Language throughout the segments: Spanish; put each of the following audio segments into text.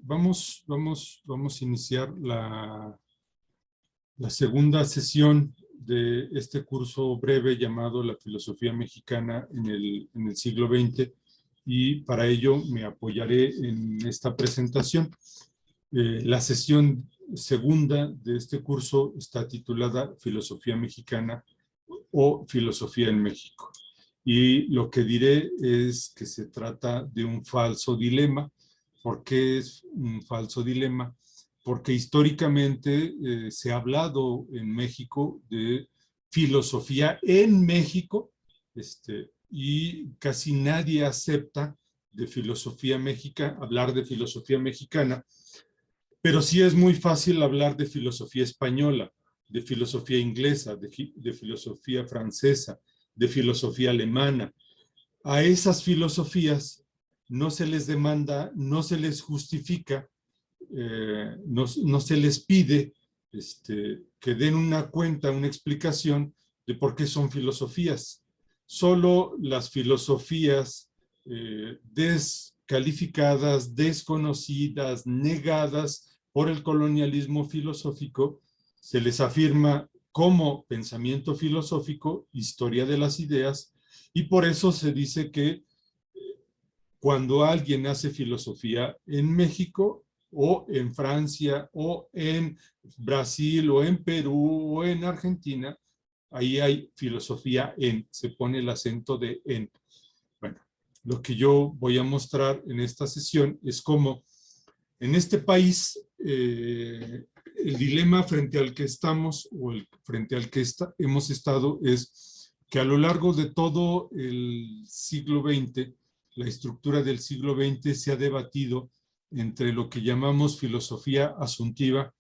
Vamos a iniciar la segunda sesión de este curso breve llamado La Filosofía Mexicana en el siglo XX, y para ello me apoyaré en esta presentación. La sesión segunda de este curso está titulada Filosofía Mexicana o Filosofía en México. Y lo que diré es que se trata de un falso dilema. ¿Por qué es un falso dilema? Porque históricamente se ha hablado en México de filosofía en México, y casi nadie acepta de filosofía mexicana, hablar de filosofía mexicana, pero sí es muy fácil hablar de filosofía española, de filosofía inglesa, de filosofía francesa, de filosofía alemana. A esas filosofías no se les demanda, no se les justifica, no se les pide que den una cuenta, una explicación de por qué son filosofías. Solo las filosofías descalificadas, desconocidas, negadas por el colonialismo filosófico, se les afirma como pensamiento filosófico, historia de las ideas, y por eso se dice que cuando alguien hace filosofía en México, o en Francia, o en Brasil, o en Perú, o en Argentina, ahí hay filosofía en, se pone el acento de en. Bueno, lo que yo voy a mostrar en esta sesión es cómo en este país el dilema frente al que estamos, o frente al que hemos estado, es que a lo largo de todo el siglo XX, la estructura del siglo XX se ha debatido entre lo que llamamos filosofía asuntiva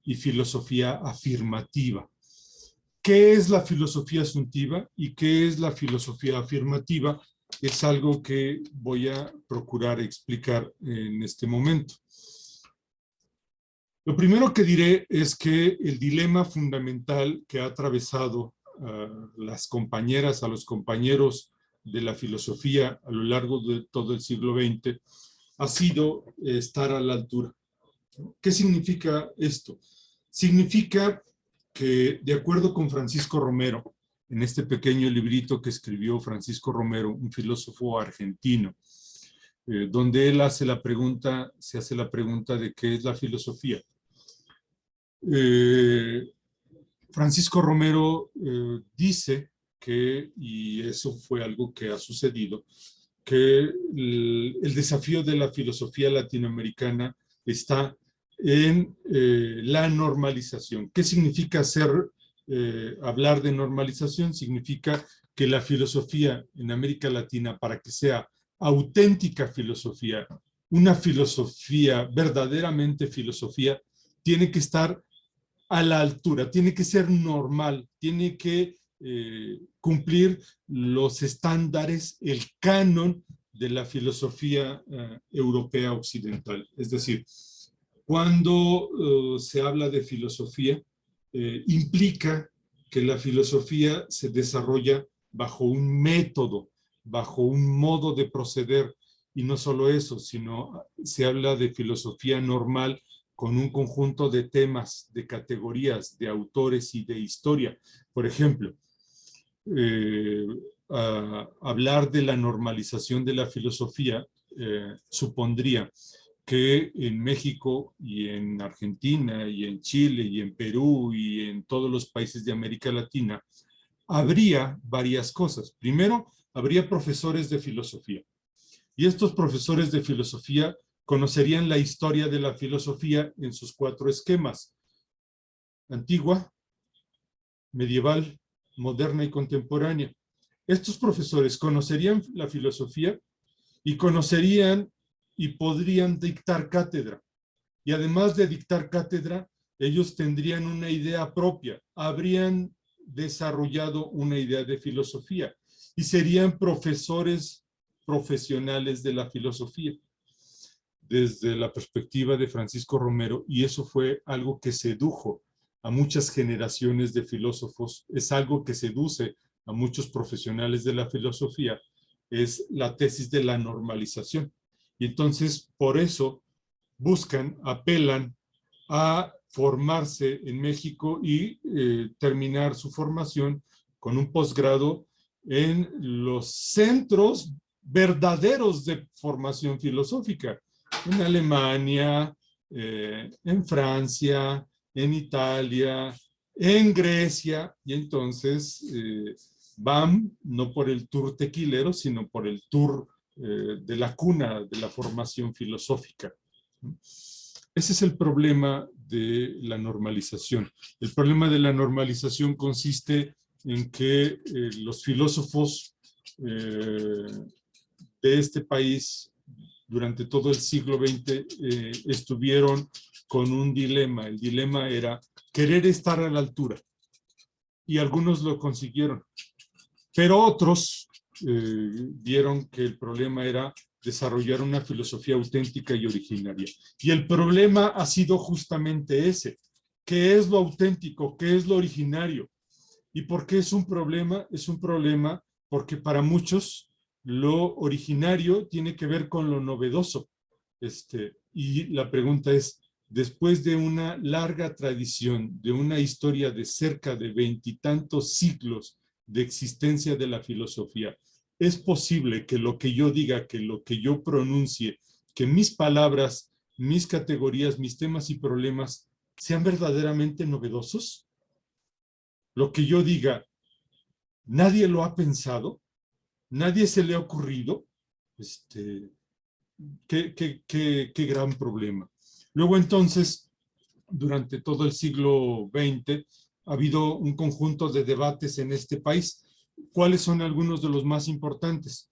y filosofía afirmativa. ¿Qué es la filosofía asuntiva y qué es la filosofía afirmativa? Es algo que voy a procurar explicar en este momento. Lo primero que diré es que el dilema fundamental que ha atravesado a las compañeras, a los compañeros de la filosofía a lo largo de todo el siglo XX ha sido estar a la altura. ¿Qué significa esto? Significa que, de acuerdo con Francisco Romero, en este pequeño librito que escribió Francisco Romero, un filósofo argentino, donde él se hace la pregunta de qué es la filosofía. Francisco Romero dice que, y eso fue algo que ha sucedido, que el desafío de la filosofía latinoamericana está en la normalización. ¿Qué significa hablar de normalización? Significa que la filosofía en América Latina, para que sea auténtica filosofía, una filosofía, verdaderamente filosofía, tiene que estar a la altura, tiene que ser normal, tiene que cumplir los estándares, el canon de la filosofía europea occidental. Es decir, cuando se habla de filosofía, implica que la filosofía se desarrolla bajo un método, bajo un modo de proceder, y no solo eso, sino se habla de filosofía normal con un conjunto de temas, de categorías, de autores y de historia. Por ejemplo, hablar de la normalización de la filosofía supondría que en México y en Argentina y en Chile y en Perú y en todos los países de América Latina habría varias cosas. Primero, habría profesores de filosofía, y estos profesores de filosofía conocerían la historia de la filosofía en sus 4 esquemas: antigua, medieval, moderna y contemporánea. Estos profesores conocerían la filosofía y conocerían y podrían dictar cátedra. Y además de dictar cátedra, ellos tendrían una idea propia, habrían desarrollado una idea de filosofía y serían profesores profesionales de la filosofía desde la perspectiva de Francisco Romero, y eso fue algo que sedujo a muchas generaciones de filósofos, es algo que seduce a muchos profesionales de la filosofía, es la tesis de la normalización. Y entonces, por eso, apelan a formarse en México y terminar su formación con un posgrado en los centros verdaderos de formación filosófica, en Alemania, en Francia, en Italia, en Grecia, y entonces van no por el tour tequilero, sino por el tour de la cuna de la formación filosófica. Ese es el problema de la normalización. El problema de la normalización consiste en que los filósofos de este país durante todo el siglo XX estuvieron con un dilema. El dilema era querer estar a la altura, y algunos lo consiguieron, pero otros vieron que el problema era desarrollar una filosofía auténtica y originaria. Y el problema ha sido justamente ese. ¿Qué es lo auténtico? ¿Qué es lo originario? ¿Y por qué es un problema? Es un problema porque para muchos lo originario tiene que ver con lo novedoso. Y la pregunta es, después de una larga tradición, de una historia de cerca de 20 y tantos siglos de existencia de la filosofía, ¿es posible que lo que yo diga, que lo que yo pronuncie, que mis palabras, mis categorías, mis temas y problemas sean verdaderamente novedosos? Lo que yo diga, nadie lo ha pensado, nadie se le ha ocurrido. Qué gran problema. Luego entonces, durante todo el siglo XX, ha habido un conjunto de debates en este país. ¿Cuáles son algunos de los más importantes?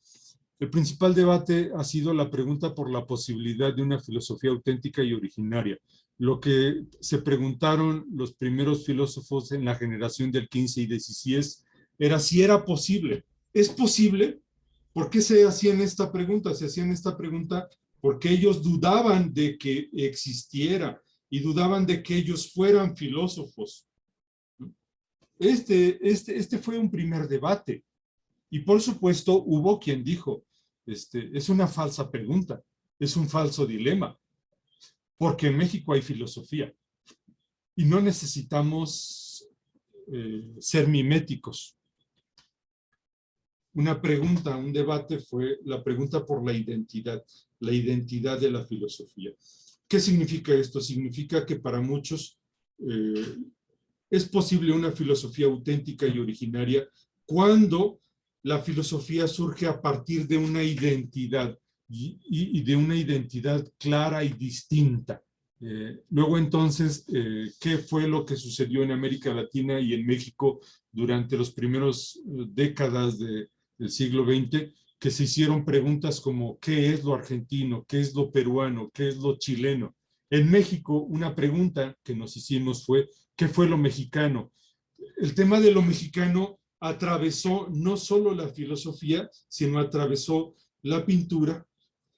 El principal debate ha sido la pregunta por la posibilidad de una filosofía auténtica y originaria. Lo que se preguntaron los primeros filósofos en la generación del 15 y 16 era si era posible. ¿Es posible? ¿Por qué se hacían esta pregunta? Se hacían esta pregunta porque ellos dudaban de que existiera y dudaban de que ellos fueran filósofos. Este fue un primer debate. Y por supuesto hubo quien dijo, es una falsa pregunta, es un falso dilema, porque en México hay filosofía y no necesitamos ser miméticos. Una pregunta, un debate fue la pregunta por la identidad de la filosofía. ¿Qué significa esto? Significa que para muchos es posible una filosofía auténtica y originaria cuando la filosofía surge a partir de una identidad y de una identidad clara y distinta. Luego entonces, ¿qué fue lo que sucedió en América Latina y en México durante los primeros décadas del siglo XX? Que se hicieron preguntas como ¿qué es lo argentino? ¿Qué es lo peruano? ¿Qué es lo chileno? En México, una pregunta que nos hicimos fue ¿qué fue lo mexicano? El tema de lo mexicano atravesó no solo la filosofía, sino atravesó la pintura.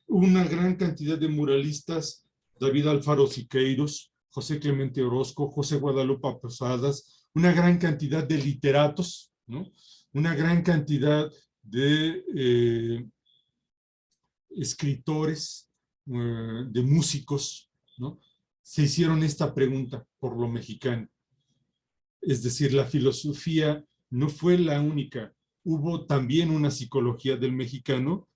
Una gran cantidad de muralistas, David Alfaro Siqueiros, José Clemente Orozco, José Guadalupe Posadas, una gran cantidad de literatos, ¿no? Una gran cantidad de escritores, de músicos, ¿no? Se hicieron esta pregunta por lo mexicano. Es decir, la filosofía no fue la única. Hubo también una psicología del mexicano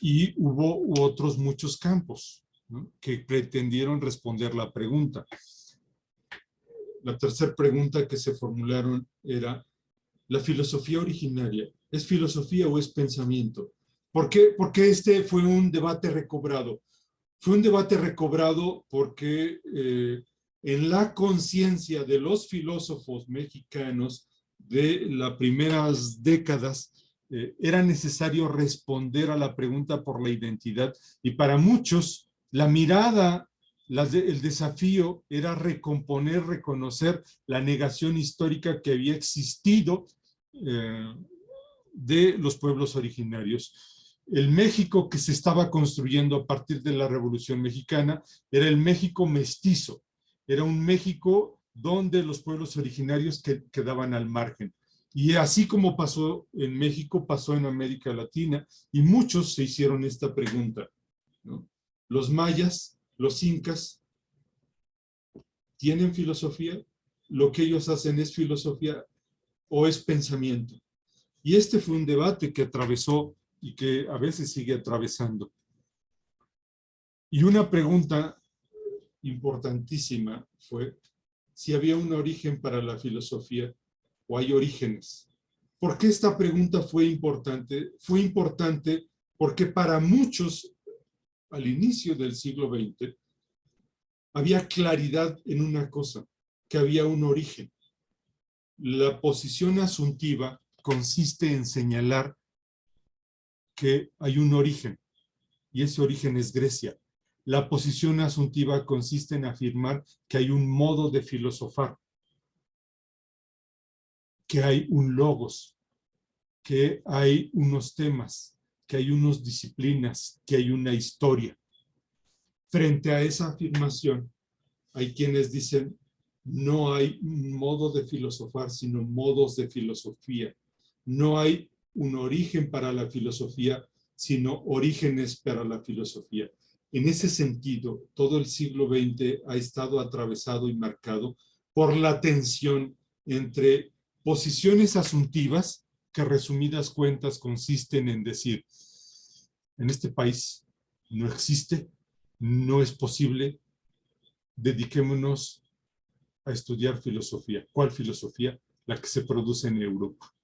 y hubo otros muchos campos, ¿no?, que pretendieron responder la pregunta. La tercera pregunta que se formularon era, ¿la filosofía originaria es filosofía o es pensamiento? ¿Por qué este fue un debate recobrado? Fue un debate recobrado porque en la conciencia de los filósofos mexicanos de las primeras décadas era necesario responder a la pregunta por la identidad, y para muchos la mirada, el desafío era recomponer, reconocer la negación histórica que había existido de los pueblos originarios. El México que se estaba construyendo a partir de la Revolución Mexicana era el México mestizo, era un México donde los pueblos originarios quedaban al margen. Y así como pasó en México, pasó en América Latina, y muchos se hicieron esta pregunta, ¿no? Los mayas, los incas, ¿tienen filosofía? ¿Lo que ellos hacen es filosofía o es pensamiento? Y este fue un debate que atravesó y que a veces sigue atravesando. Y una pregunta importantísima fue si había un origen para la filosofía o hay orígenes. ¿Por qué esta pregunta fue importante? Fue importante porque para muchos, al inicio del siglo XX, había claridad en una cosa, que había un origen. La posición asuntiva consiste en señalar que hay un origen, y ese origen es Grecia. La posición asuntiva consiste en afirmar que hay un modo de filosofar, que hay un logos, que hay unos temas, que hay unas disciplinas, que hay una historia. Frente a esa afirmación, hay quienes dicen, no hay un modo de filosofar, sino modos de filosofía. No hay un origen para la filosofía, sino orígenes para la filosofía. En ese sentido, todo el siglo XX ha estado atravesado y marcado por la tensión entre posiciones asuntivas, que resumidas cuentas consisten en decir, en este país no existe, no es posible, dediquémonos a estudiar filosofía. ¿Cuál filosofía? La que se produce en Europa.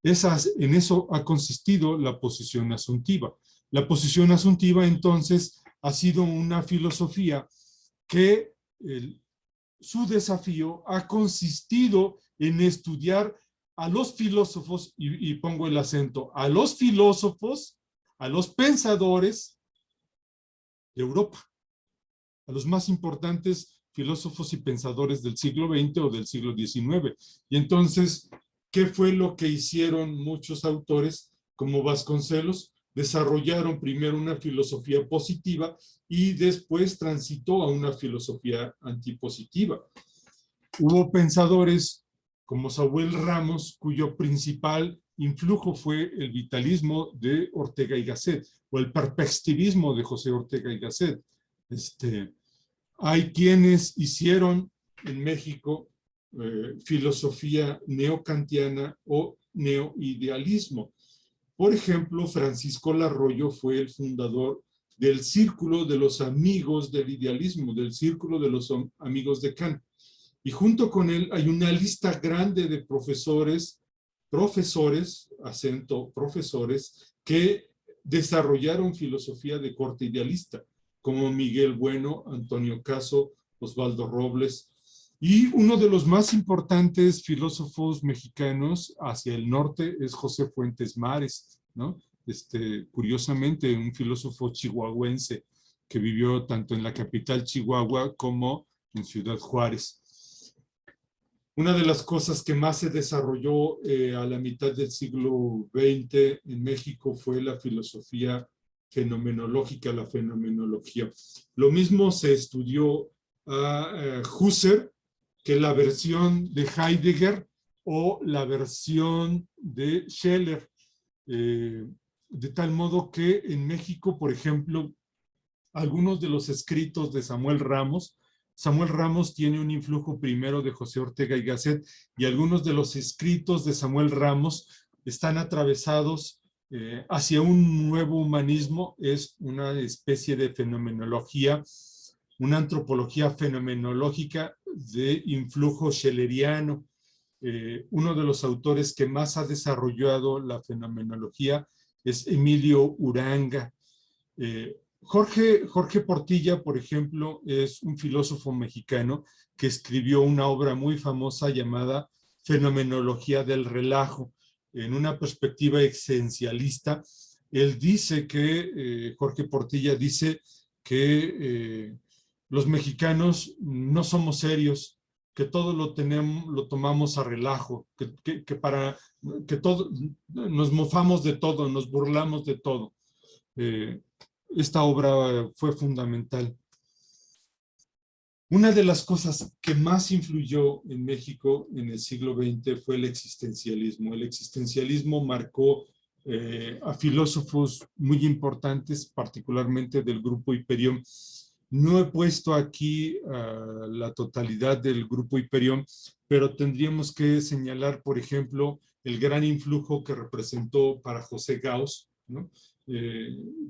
En eso ha consistido la posición asuntiva. La posición asuntiva, entonces, ha sido una filosofía que su desafío ha consistido en estudiar a los filósofos, y pongo el acento, a los filósofos, a los pensadores de Europa, a los más importantes filósofos y pensadores del siglo XX o del siglo XIX. Y entonces, ¿qué fue lo que hicieron muchos autores como Vasconcelos? Desarrollaron primero una filosofía positiva y después transitó a una filosofía antipositiva. Hubo pensadores como Samuel Ramos, cuyo principal influjo fue el vitalismo de Ortega y Gasset, o el perspectivismo de José Ortega y Gasset. Hay quienes hicieron en México filosofía neocantiana o neoidealismo. Por ejemplo, Francisco Larroyo fue el fundador del Círculo de los Amigos del Idealismo, del Círculo de los Amigos de Kant. Y junto con él hay una lista grande de profesores, acento profesores, que desarrollaron filosofía de corte idealista, como Miguel Bueno, Antonio Caso, Osvaldo Robles, y uno de los más importantes filósofos mexicanos hacia el norte es José Fuentes Mares, ¿no? Curiosamente, un filósofo chihuahuense que vivió tanto en la capital Chihuahua como en Ciudad Juárez. Una de las cosas que más se desarrolló a la mitad del siglo XX en México fue la filosofía fenomenológica, la fenomenología. Lo mismo se estudió a Husserl, que la versión de Heidegger o la versión de Scheler. De tal modo que en México, por ejemplo, algunos de los escritos de Samuel Ramos tiene un influjo primero de José Ortega y Gasset, y algunos de los escritos de Samuel Ramos están atravesados hacia un nuevo humanismo. Es una especie de fenomenología, una antropología fenomenológica de influjo scheleriano. Uno de los autores que más ha desarrollado la fenomenología es Emilio Uranga. Jorge Portilla, por ejemplo, es un filósofo mexicano que escribió una obra muy famosa llamada Fenomenología del Relajo. En una perspectiva esencialista, él dice que, Jorge Portilla dice que los mexicanos no somos serios, que todo lo tomamos a relajo, que todo, nos mofamos de todo, nos burlamos de todo. Esta obra fue fundamental. Una de las cosas que más influyó en México en el siglo XX fue el existencialismo. El existencialismo marcó a filósofos muy importantes, particularmente del grupo Hiperión. No he puesto aquí la totalidad del grupo Hiperión, pero tendríamos que señalar, por ejemplo, el gran influjo que representó para José Gauss, ¿no?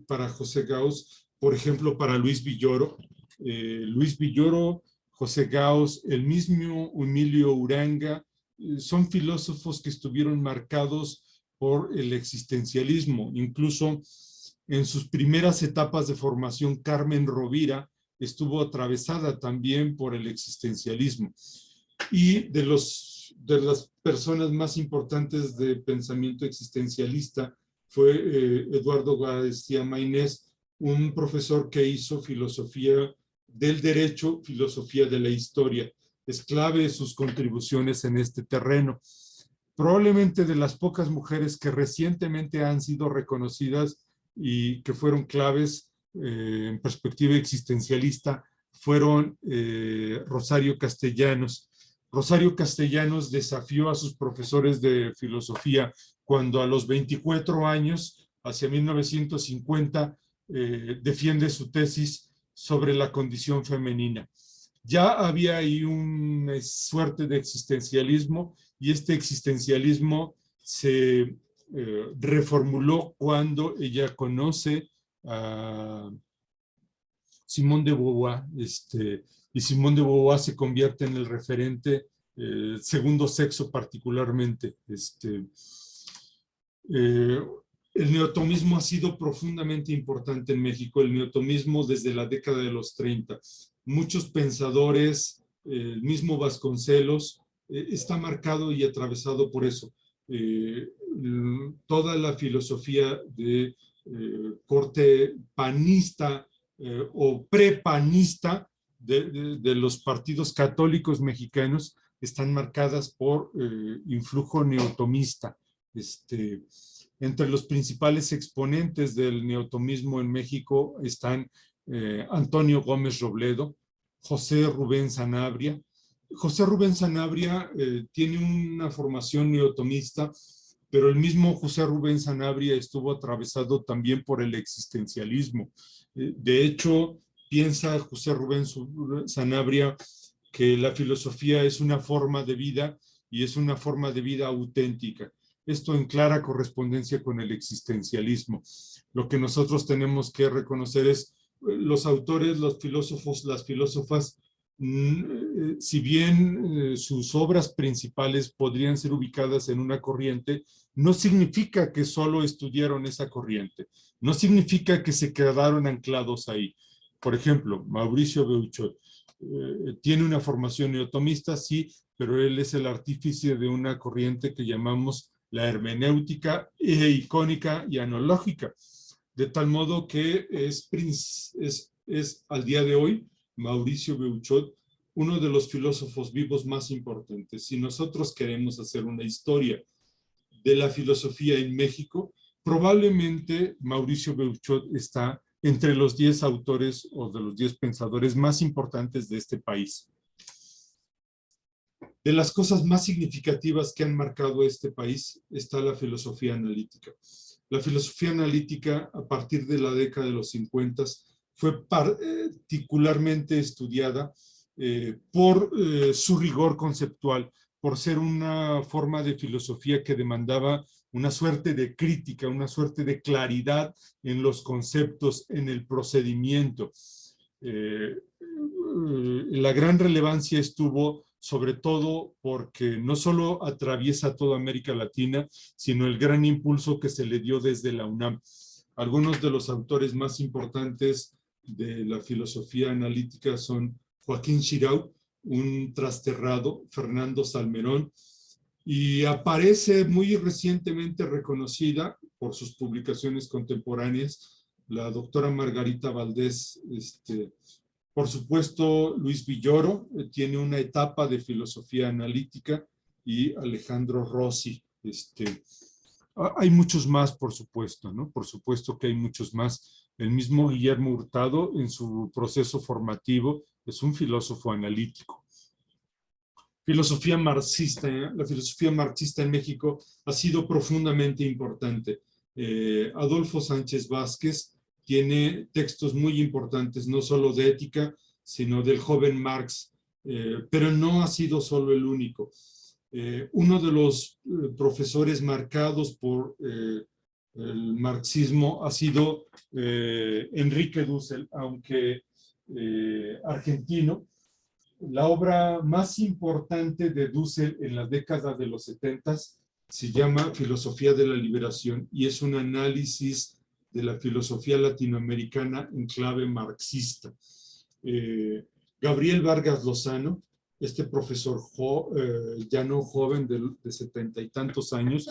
Para José Gauss, por ejemplo, para Luis Villoro. Luis Villoro, José Gauss, el mismo Emilio Uranga, son filósofos que estuvieron marcados por el existencialismo. Incluso en sus primeras etapas de formación, Carmen Rovira estuvo atravesada también por el existencialismo. Y de las personas más importantes de pensamiento existencialista fue Eduardo García Mainés, un profesor que hizo filosofía del derecho, filosofía de la historia. Es clave sus contribuciones en este terreno. Probablemente de las pocas mujeres que recientemente han sido reconocidas y que fueron claves en perspectiva existencialista fueron Rosario Castellanos. Rosario Castellanos desafió a sus profesores de filosofía cuando a los 24 años, hacia 1950, defiende su tesis sobre la condición femenina. Ya había ahí una suerte de existencialismo y este existencialismo se reformuló cuando ella conoce a Simone de Beauvoir, y Simone de Beauvoir se convierte en el referente segundo sexo particularmente. El neotomismo ha sido profundamente importante en México, el neotomismo desde la década de los 30. Muchos pensadores, el mismo Vasconcelos, está marcado y atravesado por eso. Toda la filosofía de corte panista o prepanista de los partidos católicos mexicanos están marcadas por influjo neotomista. Entre los principales exponentes del neotomismo en México están Antonio Gómez Robledo, José Rubén Sanabria. José Rubén Sanabria tiene una formación neotomista, pero el mismo José Rubén Sanabria estuvo atravesado también por el existencialismo. De hecho, piensa José Rubén Sanabria que la filosofía es una forma de vida y es una forma de vida auténtica. Esto en clara correspondencia con el existencialismo. Lo que nosotros tenemos que reconocer es los autores, los filósofos, las filósofas, si bien sus obras principales podrían ser ubicadas en una corriente, no significa que solo estudiaron esa corriente, no significa que se quedaron anclados ahí. Por ejemplo, Mauricio Beuchot tiene una formación neotomista, sí, pero él es el artífice de una corriente que llamamos la hermenéutica icónica y analógica, de tal modo que es al día de hoy Mauricio Beuchot uno de los filósofos vivos más importantes. Si nosotros queremos hacer una historia de la filosofía en México, probablemente Mauricio Beuchot está entre los 10 autores o de los 10 pensadores más importantes de este país. De las cosas más significativas que han marcado este país está la filosofía analítica. La filosofía analítica, a partir de la década de los 50, fue particularmente estudiada por su rigor conceptual, por ser una forma de filosofía que demandaba una suerte de crítica, una suerte de claridad en los conceptos, en el procedimiento. La gran relevancia estuvo sobre todo porque no solo atraviesa toda América Latina, sino el gran impulso que se le dio desde la UNAM. Algunos de los autores más importantes de la filosofía analítica son Joaquín Xirau, un trasterrado, Fernando Salmerón, y aparece muy recientemente reconocida por sus publicaciones contemporáneas la doctora Margarita Valdés. Por supuesto, Luis Villoro tiene una etapa de filosofía analítica y Alejandro Rossi. Hay muchos más, por supuesto, ¿no? Por supuesto que hay muchos más. El mismo Guillermo Hurtado, en su proceso formativo, es un filósofo analítico. Filosofía marxista, la filosofía marxista en México ha sido profundamente importante. Adolfo Sánchez Vázquez tiene textos muy importantes, no solo de ética, sino del joven Marx, pero no ha sido solo el único. Uno de los profesores marcados por el marxismo ha sido Enrique Dussel, aunque argentino. La obra más importante de Dussel en la década de los 70 se llama Filosofía de la Liberación y es un análisis de la filosofía latinoamericana en clave marxista. Gabriel Vargas Lozano, este profesor ya no joven de 70 y tantos años,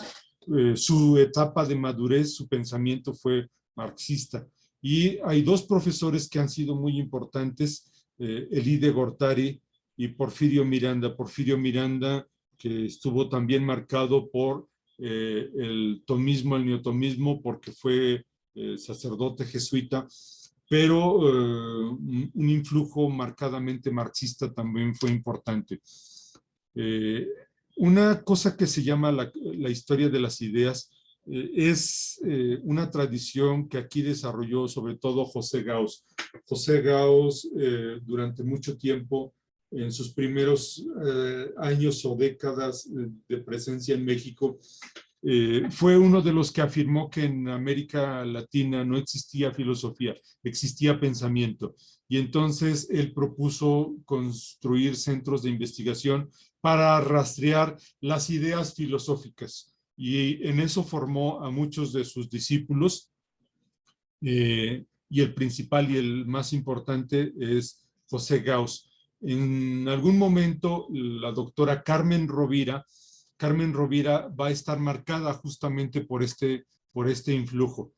su etapa de madurez, su pensamiento fue marxista. Y hay dos profesores que han sido muy importantes, Elide Gortari y Porfirio Miranda. Porfirio Miranda, que estuvo también marcado por el tomismo, el neotomismo, porque fue sacerdote jesuita, pero un influjo marcadamente marxista también fue importante. Una cosa que se llama la historia de las ideas es una tradición que aquí desarrolló sobre todo José Gauss. José Gauss durante mucho tiempo, en sus primeros años o décadas de presencia en México, fue uno de los que afirmó que en América Latina no existía filosofía, existía pensamiento. Y entonces él propuso construir centros de investigación para rastrear las ideas filosóficas. Y en eso formó a muchos de sus discípulos. Y el principal y el más importante es José Gauss. En algún momento, la doctora Carmen Rovira va a estar marcada justamente por este influjo.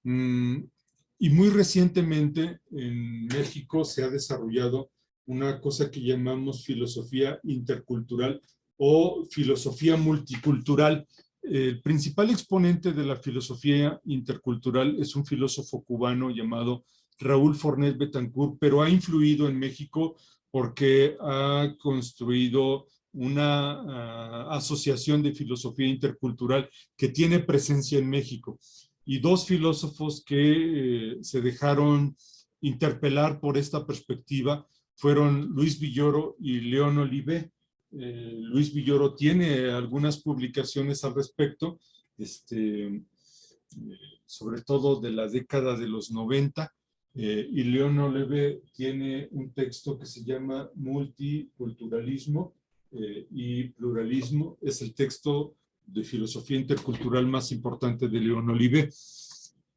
Y muy recientemente en México se ha desarrollado una cosa que llamamos filosofía intercultural o filosofía multicultural. El principal exponente de la filosofía intercultural es un filósofo cubano llamado Raúl Fornet Betancourt, pero ha influido en México porque ha construido una asociación de filosofía intercultural que tiene presencia en México. Y dos filósofos que se dejaron interpelar por esta perspectiva fueron Luis Villoro y León Olivé. Luis Villoro tiene algunas publicaciones al respecto, sobre todo de la década de los 90, y León Olivé tiene un texto que se llama Multiculturalismo y Pluralismo. Es el texto de filosofía intercultural más importante de León Olivé.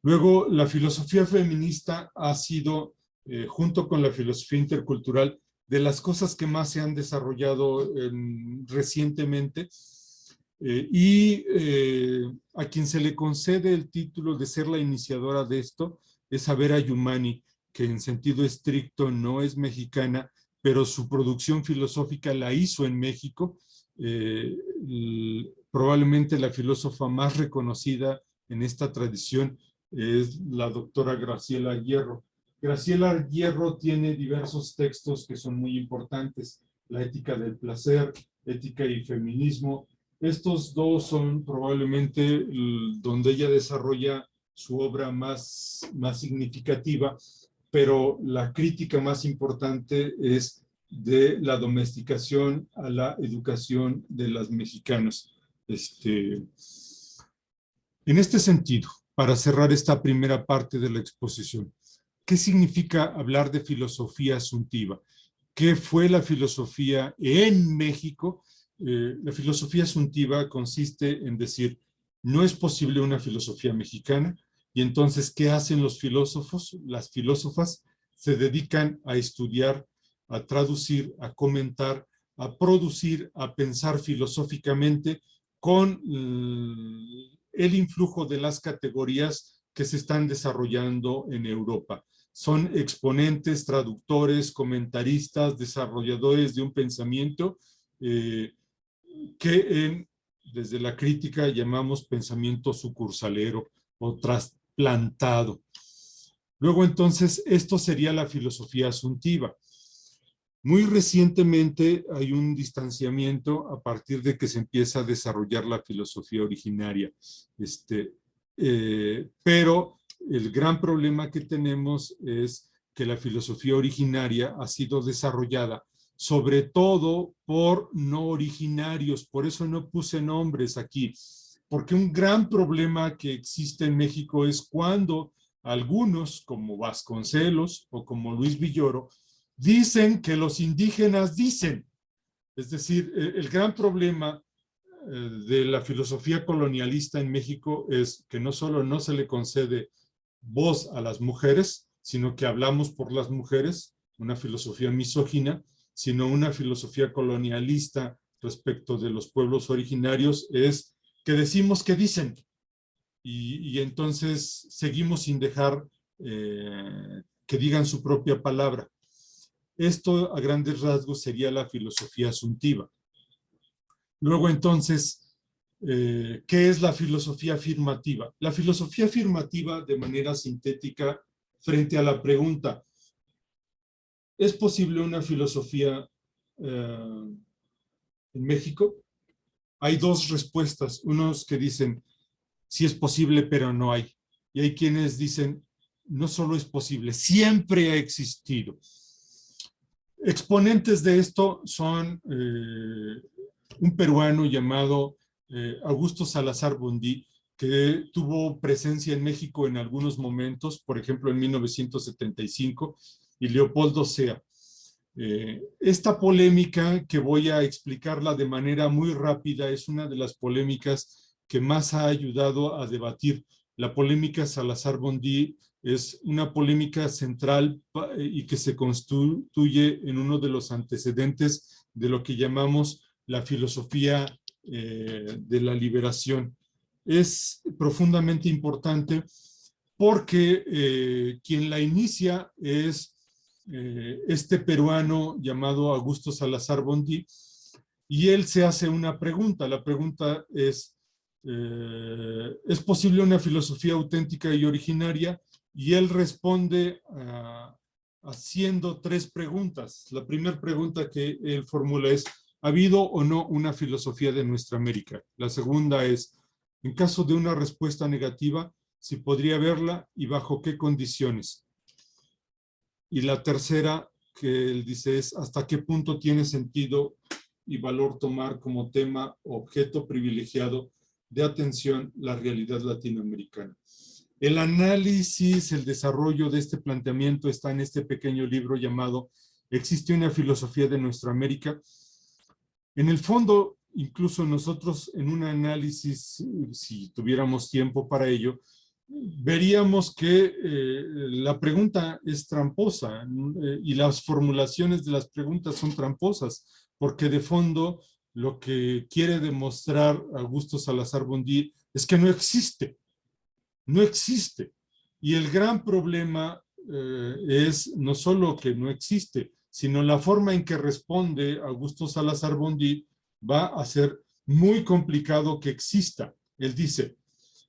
Luego, la filosofía feminista ha sido, junto con la filosofía intercultural, de las cosas que más se han desarrollado recientemente, a quien se le concede el título de ser la iniciadora de esto es a Vera Yumani, que en sentido estricto no es mexicana, pero su producción filosófica la hizo en México. Probablemente la filósofa más reconocida en esta tradición es la doctora Graciela Hierro. Graciela Hierro tiene diversos textos que son muy importantes: La ética del placer, Ética y feminismo. Estos dos son probablemente donde ella desarrolla su obra más significativa, pero la crítica más importante es de la domesticación a la educación de las mexicanas. En este sentido, para cerrar esta primera parte de la exposición, ¿qué significa hablar de filosofía asuntiva? ¿Qué fue la filosofía en México? La filosofía asuntiva consiste en decir, no es posible una filosofía mexicana, y entonces, ¿qué hacen los filósofos? Las filósofas se dedican a estudiar, a traducir, a comentar, a producir, a pensar filosóficamente con el influjo de las categorías que se están desarrollando en Europa. Son exponentes, traductores, comentaristas, desarrolladores de un pensamiento que desde la crítica llamamos pensamiento sucursalero o trasplantado. Luego, entonces, esto sería la filosofía asuntiva. Muy recientemente hay un distanciamiento a partir de que se empieza a desarrollar la filosofía originaria. pero el gran problema que tenemos es que la filosofía originaria ha sido desarrollada sobre todo por no originarios, por eso no puse nombres aquí, porque un gran problema que existe en México es cuando algunos, como Vasconcelos o como Luis Villoro, dicen que los indígenas dicen. Es decir, el gran problema de la filosofía colonialista en México es que no solo no se le concede voz a las mujeres, sino que hablamos por las mujeres, una filosofía misógina, sino una filosofía colonialista respecto de los pueblos originarios es que decimos que dicen y entonces seguimos sin dejar que digan su propia palabra. Esto a grandes rasgos sería la filosofía asuntiva. Luego entonces, ¿qué es la filosofía afirmativa? La filosofía afirmativa de manera sintética frente a la pregunta, ¿es posible una filosofía en México? Hay dos respuestas, unos que dicen, sí es posible, pero no hay. Y hay quienes dicen, no solo es posible, siempre ha existido. Exponentes de esto son un peruano llamado Augusto Salazar Bondí, que tuvo presencia en México en algunos momentos, por ejemplo en 1975, y Leopoldo Sea. Esta polémica, que voy a explicarla de manera muy rápida, es una de las polémicas que más ha ayudado a debatir. La polémica Salazar-Bondí es una polémica central y que se constituye en uno de los antecedentes de lo que llamamos la filosofía de la liberación. Es profundamente importante porque quien la inicia es este peruano llamado Augusto Salazar Bondí, y él se hace una pregunta. La pregunta ¿es posible una filosofía auténtica y originaria? Y él responde haciendo tres preguntas. La primera pregunta que él formula es, ¿ha habido o no una filosofía de nuestra América? La segunda es, en caso de una respuesta negativa, si podría haberla y bajo qué condiciones. Y la tercera que él dice es, ¿hasta qué punto tiene sentido y valor tomar como tema objeto privilegiado de atención la realidad latinoamericana? El análisis, el desarrollo de este planteamiento está en este pequeño libro llamado ¿Existe una filosofía de nuestra América? En el fondo, incluso nosotros en un análisis, si tuviéramos tiempo para ello, veríamos que la pregunta es tramposa y las formulaciones de las preguntas son tramposas, porque de fondo lo que quiere demostrar Augusto Salazar Bondí es que no existe. No existe. Y el gran problema es no solo que no existe, sino la forma en que responde Augusto Salazar Bondí va a ser muy complicado que exista. Él dice,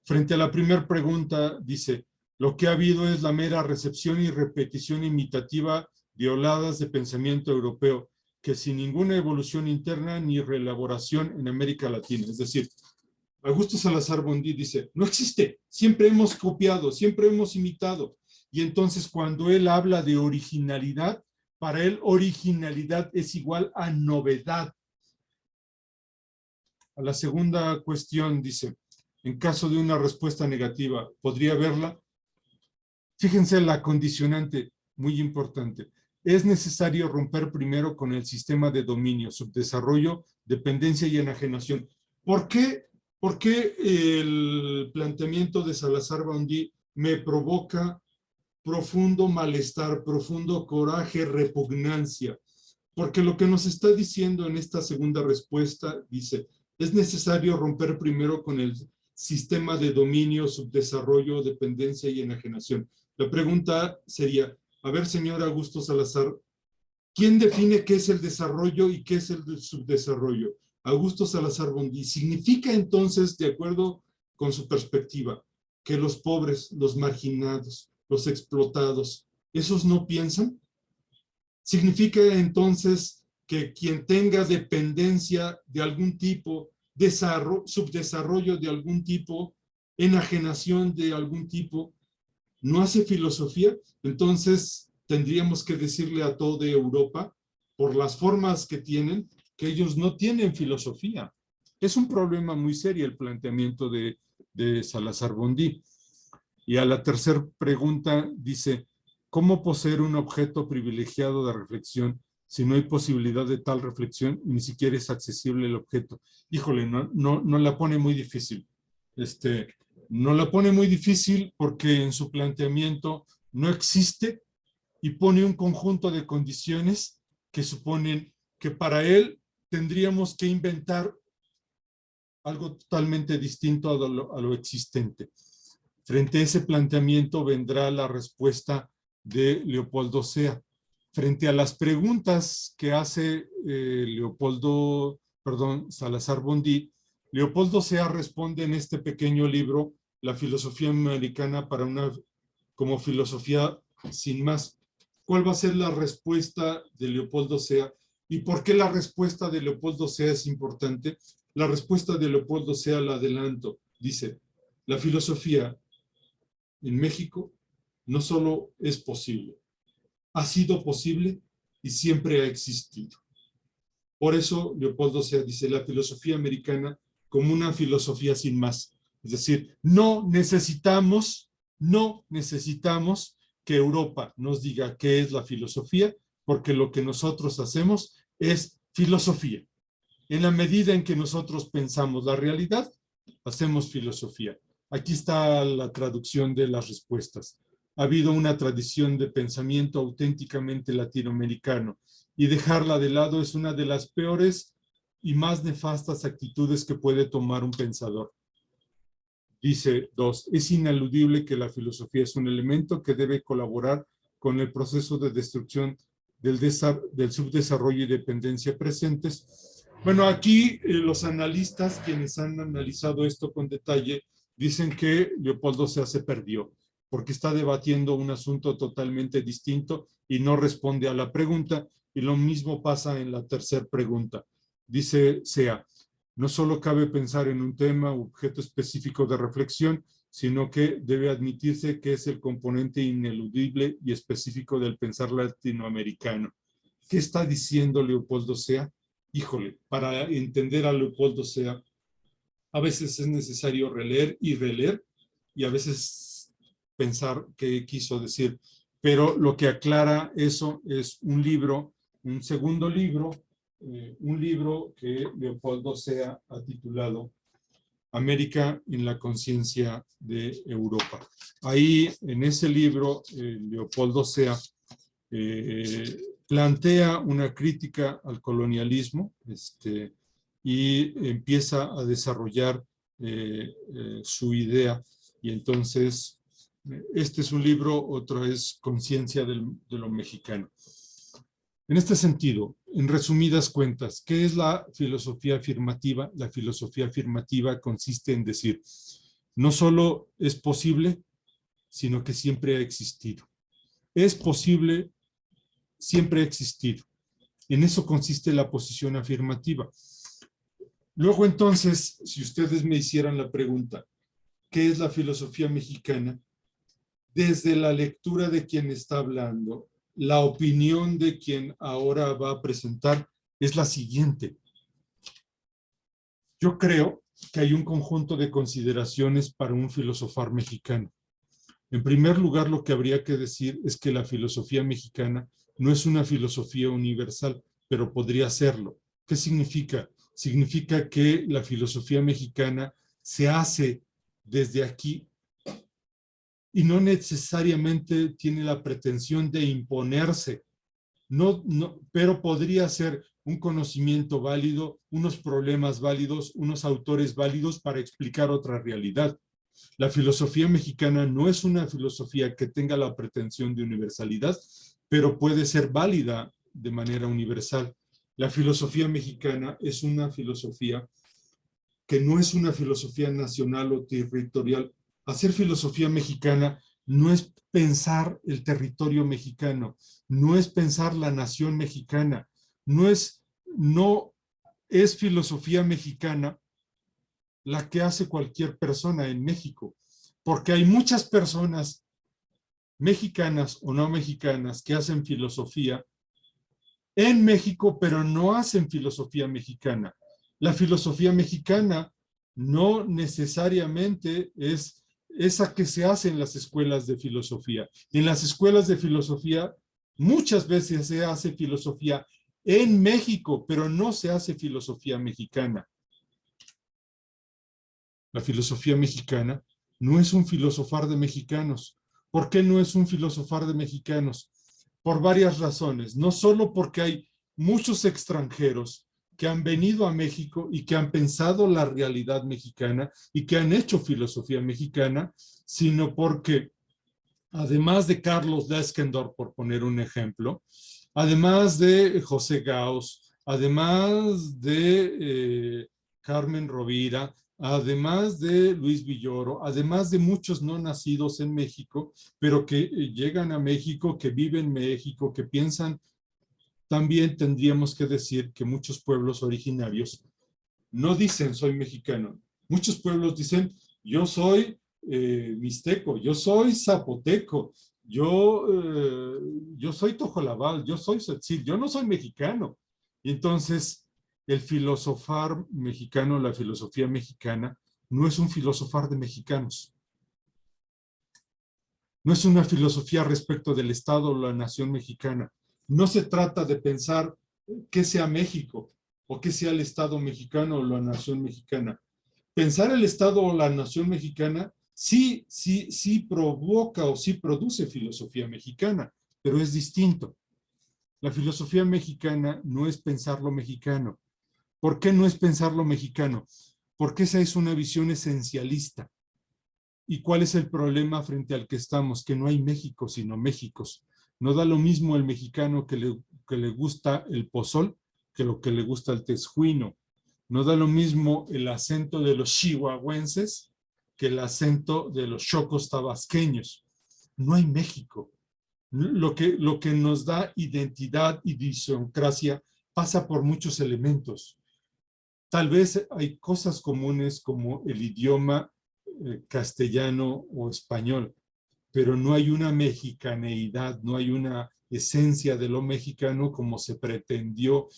frente a la primera pregunta, dice, lo que ha habido es la mera recepción y repetición imitativa de oladas de pensamiento europeo, que sin ninguna evolución interna ni reelaboración en América Latina. Es decir, Augusto Salazar Bondí dice, no existe, siempre hemos copiado, siempre hemos imitado. Y entonces cuando él habla de originalidad, para él originalidad es igual a novedad. A la segunda cuestión dice, en caso de una respuesta negativa, ¿podría haberla? Fíjense la condicionante, muy importante. Es necesario romper primero con el sistema de dominio, subdesarrollo, dependencia y enajenación. ¿Por qué el planteamiento de Salazar Bondí me provoca profundo malestar, profundo coraje, repugnancia? Porque lo que nos está diciendo en esta segunda respuesta, dice, es necesario romper primero con el sistema de dominio, subdesarrollo, dependencia y enajenación. La pregunta sería, a ver, señor Augusto Salazar, ¿quién define qué es el desarrollo y qué es el subdesarrollo? Augusto Salazar Bondí. ¿Significa entonces, de acuerdo con su perspectiva, que los pobres, los marginados, los explotados, esos no piensan? ¿Significa entonces que quien tenga dependencia de algún tipo, subdesarrollo de algún tipo, enajenación de algún tipo, no hace filosofía, entonces tendríamos que decirle a toda Europa, por las formas que tienen, que ellos no tienen filosofía. Es un problema muy serio el planteamiento de Salazar Bondí. Y a la tercera pregunta dice, ¿cómo poseer un objeto privilegiado de reflexión si no hay posibilidad de tal reflexión y ni siquiera es accesible el objeto? Híjole, no la pone muy difícil. No la pone muy difícil porque en su planteamiento no existe y pone un conjunto de condiciones que suponen que para él tendríamos que inventar algo totalmente distinto a lo existente. Frente a ese planteamiento vendrá la respuesta de Leopoldo Sea. Frente a las preguntas que hace Salazar Bondí, Leopoldo Sea responde en este pequeño libro, La filosofía americana como filosofía sin más. ¿Cuál va a ser la respuesta de Leopoldo Sea? ¿Y por qué la respuesta de Leopoldo Sea es importante? La respuesta de Leopoldo Sea la adelanto. Dice, la filosofía en México no solo es posible, ha sido posible y siempre ha existido. Por eso Leopoldo Sea dice la filosofía americana como una filosofía sin más. Es decir, no necesitamos que Europa nos diga qué es la filosofía, porque lo que nosotros hacemos es filosofía. En la medida en que nosotros pensamos la realidad, hacemos filosofía. Aquí está la traducción de las respuestas. Ha habido una tradición de pensamiento auténticamente latinoamericano y dejarla de lado es una de las peores y más nefastas actitudes que puede tomar un pensador. Dice 2, es ineludible que la filosofía es un elemento que debe colaborar con el proceso de destrucción del subdesarrollo y dependencia presentes. Bueno, aquí los analistas, quienes han analizado esto con detalle, dicen que Leopoldo Sea se perdió, porque está debatiendo un asunto totalmente distinto y no responde a la pregunta, y lo mismo pasa en la tercera pregunta. Dice Sea, no solo cabe pensar en un tema o objeto específico de reflexión, sino que debe admitirse que es el componente ineludible y específico del pensar latinoamericano. ¿Qué está diciendo Leopoldo Sea? Híjole, para entender a Leopoldo Sea, a veces es necesario releer y a veces pensar qué quiso decir. Pero lo que aclara eso es un libro, un segundo libro, un libro que Leopoldo Sea ha titulado América en la conciencia de Europa. Ahí, en ese libro, Leopoldo Sea plantea una crítica al colonialismo y empieza a desarrollar su idea. Y entonces, este es un libro, otro es Conciencia de lo Mexicano. En este sentido, en resumidas cuentas, ¿qué es la filosofía afirmativa? La filosofía afirmativa consiste en decir, no solo es posible, sino que siempre ha existido. Es posible, siempre ha existido. En eso consiste la posición afirmativa. Luego, entonces, si ustedes me hicieran la pregunta, ¿qué es la filosofía mexicana? Desde la lectura de quien está hablando, la opinión de quien ahora va a presentar es la siguiente. Yo creo que hay un conjunto de consideraciones para un filosofar mexicano. En primer lugar, lo que habría que decir es que la filosofía mexicana no es una filosofía universal, pero podría serlo. ¿Qué significa? Significa que la filosofía mexicana se hace desde aquí y no necesariamente tiene la pretensión de imponerse, pero podría ser un conocimiento válido, unos problemas válidos, unos autores válidos para explicar otra realidad. La filosofía mexicana no es una filosofía que tenga la pretensión de universalidad, pero puede ser válida de manera universal. La filosofía mexicana es una filosofía que no es una filosofía nacional o territorial. Hacer filosofía mexicana no es pensar el territorio mexicano, no es pensar la nación mexicana, no es filosofía mexicana la que hace cualquier persona en México, porque hay muchas personas mexicanas o no mexicanas que hacen filosofía en México, pero no hacen filosofía mexicana. La filosofía mexicana no necesariamente es esa que se hace en las escuelas de filosofía. En las escuelas de filosofía muchas veces se hace filosofía en México, pero no se hace filosofía mexicana. La filosofía mexicana no es un filosofar de mexicanos. ¿Por qué no es un filosofar de mexicanos? Por varias razones. No solo porque hay muchos extranjeros que han venido a México y que han pensado la realidad mexicana y que han hecho filosofía mexicana, sino porque, además de Carlos Leskendorf, por poner un ejemplo, además de José Gauss, además de Carmen Rovira, además de Luis Villoro, además de muchos no nacidos en México, pero que llegan a México, que viven en México, que piensan, también tendríamos que decir que muchos pueblos originarios no dicen soy mexicano. Muchos pueblos dicen yo soy mixteco, yo soy zapoteco, yo soy tojolabal, yo soy tzotzil, yo no soy mexicano. Y entonces el filosofar mexicano, la filosofía mexicana, no es un filosofar de mexicanos. No es una filosofía respecto del Estado o la nación mexicana. No se trata de pensar qué sea México o qué sea el Estado mexicano o la nación mexicana. Pensar el Estado o la nación mexicana sí provoca o sí produce filosofía mexicana, pero es distinto. La filosofía mexicana no es pensar lo mexicano. ¿Por qué no es pensar lo mexicano? Porque esa es una visión esencialista. ¿Y cuál es el problema frente al que estamos? Que no hay México, sino Méxicos. No da lo mismo el mexicano que le gusta el pozol que lo que le gusta el tejuino. No da lo mismo el acento de los chihuahuenses que el acento de los chocos tabasqueños. No hay México. Lo que nos da identidad y idiosincrasia pasa por muchos elementos. Tal vez hay cosas comunes como el idioma castellano o español, pero no hay una mexicaneidad, no hay una esencia de lo mexicano como se pretendió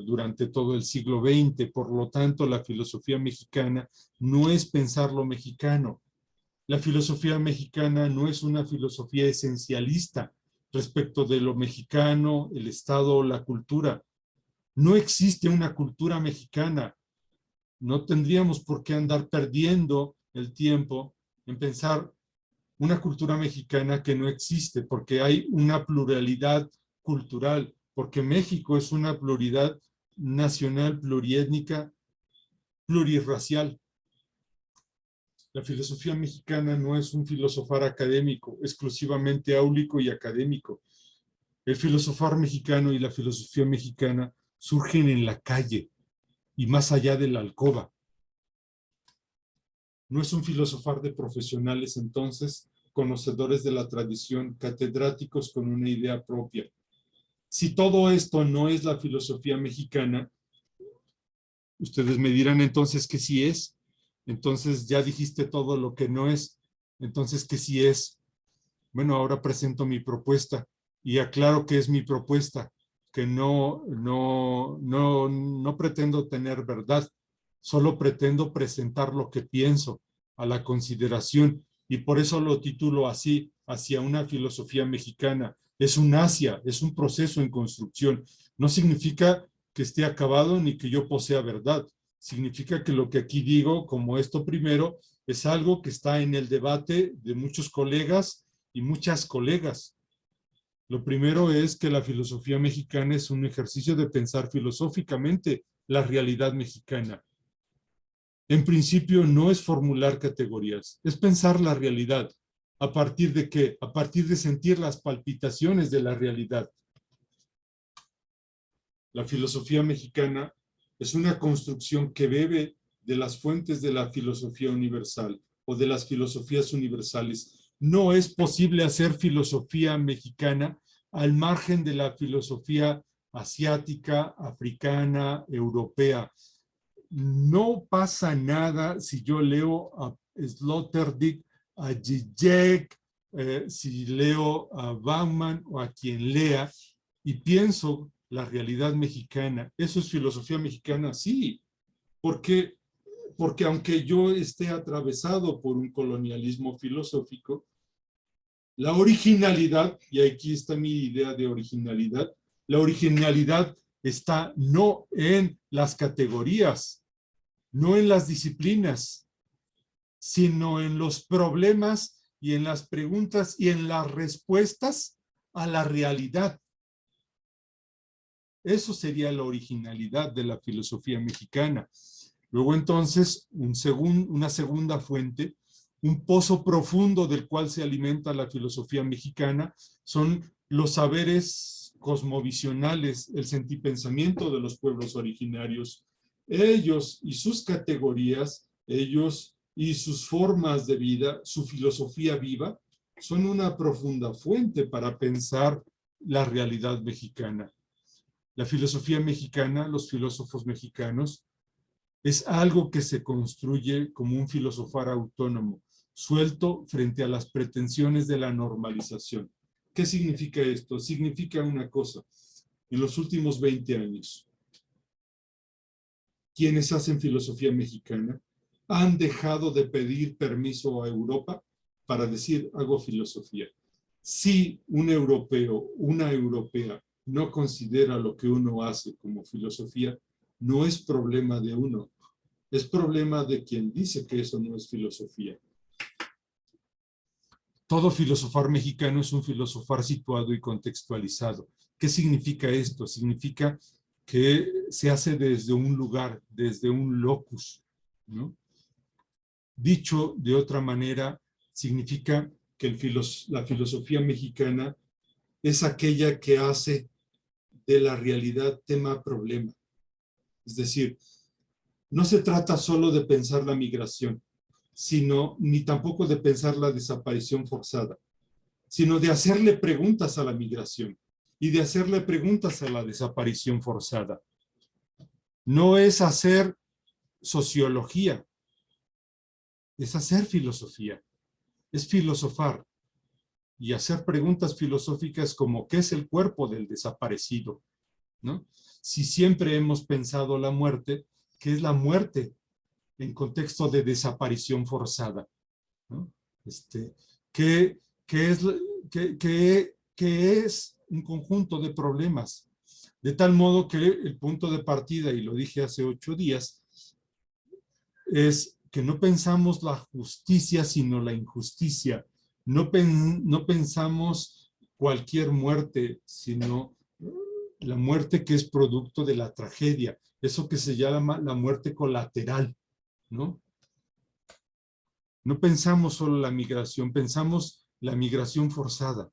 durante todo el siglo XX. Por lo tanto, la filosofía mexicana no es pensar lo mexicano. La filosofía mexicana no es una filosofía esencialista respecto de lo mexicano, el Estado o la cultura. No existe una cultura mexicana. No tendríamos por qué andar perdiendo el tiempo en pensar una cultura mexicana que no existe, porque hay una pluralidad cultural, porque México es una pluralidad nacional, pluriétnica, plurirracial. La filosofía mexicana no es un filosofar académico, exclusivamente áulico y académico. El filosofar mexicano y la filosofía mexicana surgen en la calle y más allá de la alcoba. No es un filosofar de profesionales, entonces, conocedores de la tradición, catedráticos con una idea propia. Si todo esto no es la filosofía mexicana, ustedes me dirán entonces que sí es. Entonces ya dijiste todo lo que no es. Entonces que sí es. Bueno, ahora presento mi propuesta y aclaro que es mi propuesta, que no pretendo tener verdad, solo pretendo presentar lo que pienso a la consideración y por eso lo titulo así, hacia una filosofía mexicana. Es un Asia, es un proceso en construcción. No significa que esté acabado ni que yo posea verdad. Significa que lo que aquí digo, como esto primero, es algo que está en el debate de muchos colegas y muchas colegas. Lo primero es que la filosofía mexicana es un ejercicio de pensar filosóficamente la realidad mexicana. En principio no es formular categorías, es pensar la realidad. ¿A partir de qué? A partir de sentir las palpitaciones de la realidad. La filosofía mexicana es una construcción que bebe de las fuentes de la filosofía universal o de las filosofías universales. No es posible hacer filosofía mexicana al margen de la filosofía asiática, africana, europea. no pasa nada si yo leo a Sloterdijk, a Zizek, si leo a Bauman o a quien lea y pienso la realidad mexicana. ¿Eso es filosofía mexicana? Sí, porque aunque yo esté atravesado por un colonialismo filosófico, la originalidad, y aquí está mi idea de originalidad, la originalidad está no en las categorías, no en las disciplinas, sino en los problemas y en las preguntas y en las respuestas a la realidad. Eso sería la originalidad de la filosofía mexicana. Luego entonces, una segunda fuente, un pozo profundo del cual se alimenta la filosofía mexicana, son los saberes cosmovisionales, el sentipensamiento de los pueblos originarios. Ellos y sus categorías, ellos y sus formas de vida, su filosofía viva, son una profunda fuente para pensar la realidad mexicana. La filosofía mexicana, los filósofos mexicanos, es algo que se construye como un filosofar autónomo, suelto frente a las pretensiones de la normalización. ¿Qué significa esto? Significa una cosa. En los últimos 20 años, quienes hacen filosofía mexicana han dejado de pedir permiso a Europa para decir, hago filosofía. Si un europeo, una europea, no considera lo que uno hace como filosofía, no es problema de uno, es problema de quien dice que eso no es filosofía. Todo filosofar mexicano es un filosofar situado y contextualizado. ¿Qué significa esto? Significa que se hace desde un lugar, desde un locus, ¿no? Dicho de otra manera, significa que la filosofía mexicana es aquella que hace de la realidad tema-problema. Es decir, no se trata solo de pensar la migración, sino ni tampoco de pensar la desaparición forzada, sino de hacerle preguntas a la migración y de hacerle preguntas a la desaparición forzada. No es hacer sociología, es hacer filosofía, es filosofar y hacer preguntas filosóficas como ¿qué es el cuerpo del desaparecido? ¿No? Si siempre hemos pensado la muerte, ¿qué es la muerte en contexto de desaparición forzada? ¿No? ¿Qué es un conjunto de problemas? De tal modo que el punto de partida, y lo dije hace 8 días, es que no pensamos la justicia, sino la injusticia. No pensamos cualquier muerte, sino la muerte que es producto de la tragedia. Eso que se llama la muerte colateral, ¿no? No pensamos solo la migración, pensamos la migración forzada.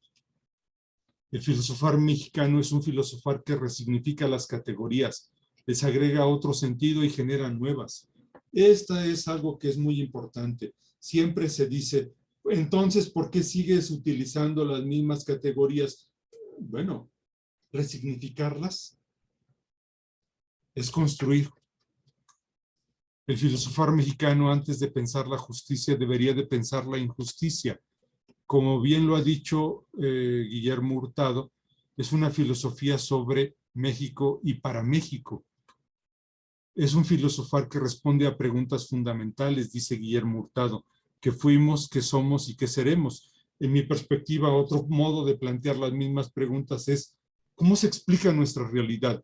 El filosofar mexicano es un filosofar que resignifica las categorías, les agrega otro sentido y genera nuevas. Esta es algo que es muy importante. Siempre se dice, entonces, ¿por qué sigues utilizando las mismas categorías? Bueno, resignificarlas es construir. El filosofar mexicano, antes de pensar la justicia, debería de pensar la injusticia. Como bien lo ha dicho Guillermo Hurtado, es una filosofía sobre México y para México. Es un filosofar que responde a preguntas fundamentales, dice Guillermo Hurtado, que fuimos, que somos y que seremos. En mi perspectiva, otro modo de plantear las mismas preguntas es ¿cómo se explica nuestra realidad?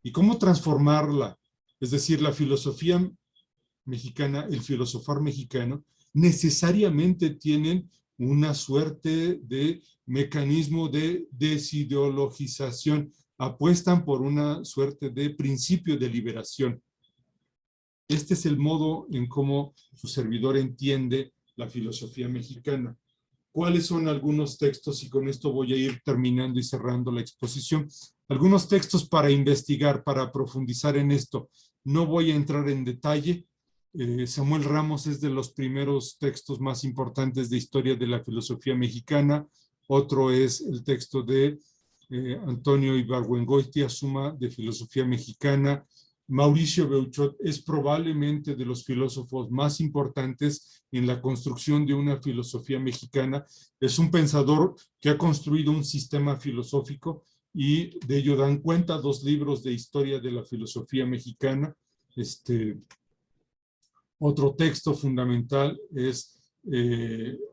¿Y cómo transformarla? Es decir, la filosofía mexicana, el filosofar mexicano, necesariamente tienen una suerte de mecanismo de desideologización, apuestan por una suerte de principio de liberación. Este es el modo en cómo su servidor entiende la filosofía mexicana. ¿Cuáles son algunos textos? Y con esto voy a ir terminando y cerrando la exposición. Algunos textos para investigar, para profundizar en esto. No voy a entrar en detalle. Samuel Ramos es de los primeros textos más importantes de historia de la filosofía mexicana. Otro es el texto de Antonio Ibargüengoitia, Suma de Filosofía Mexicana. Mauricio Beuchot es probablemente de los filósofos más importantes en la construcción de una filosofía mexicana. Es un pensador que ha construido un sistema filosófico y de ello dan cuenta 2 libros de historia de la filosofía mexicana. Otro texto fundamental es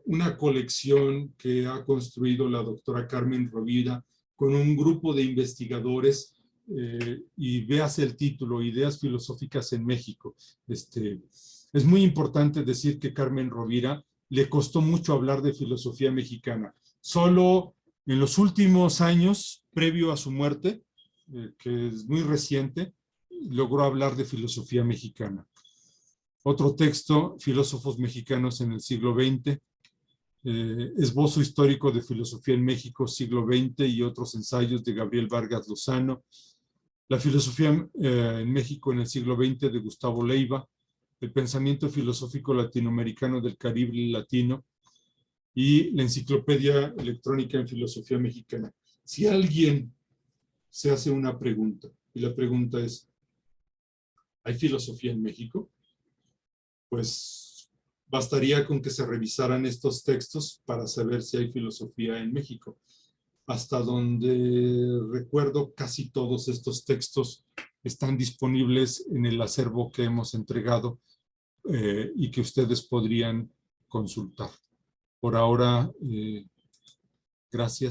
una colección que ha construido la doctora Carmen Rovira con un grupo de investigadores, y véase el título, Ideas Filosóficas en México. Es muy importante decir que Carmen Rovira le costó mucho hablar de filosofía mexicana. Solo en los últimos años, previo a su muerte, que es muy reciente, logró hablar de filosofía mexicana. Otro texto, Filósofos mexicanos en el siglo XX, Esbozo histórico de filosofía en México, siglo XX, y otros ensayos de Gabriel Vargas Lozano. La filosofía en México en el siglo XX, de Gustavo Leiva. El pensamiento filosófico latinoamericano del Caribe latino, y la enciclopedia electrónica en filosofía mexicana. Si alguien se hace una pregunta, y la pregunta es, ¿hay filosofía en México? Pues bastaría con que se revisaran estos textos para saber si hay filosofía en México. Hasta donde recuerdo, casi todos estos textos están disponibles en el acervo que hemos entregado, y que ustedes podrían consultar. Por ahora, gracias.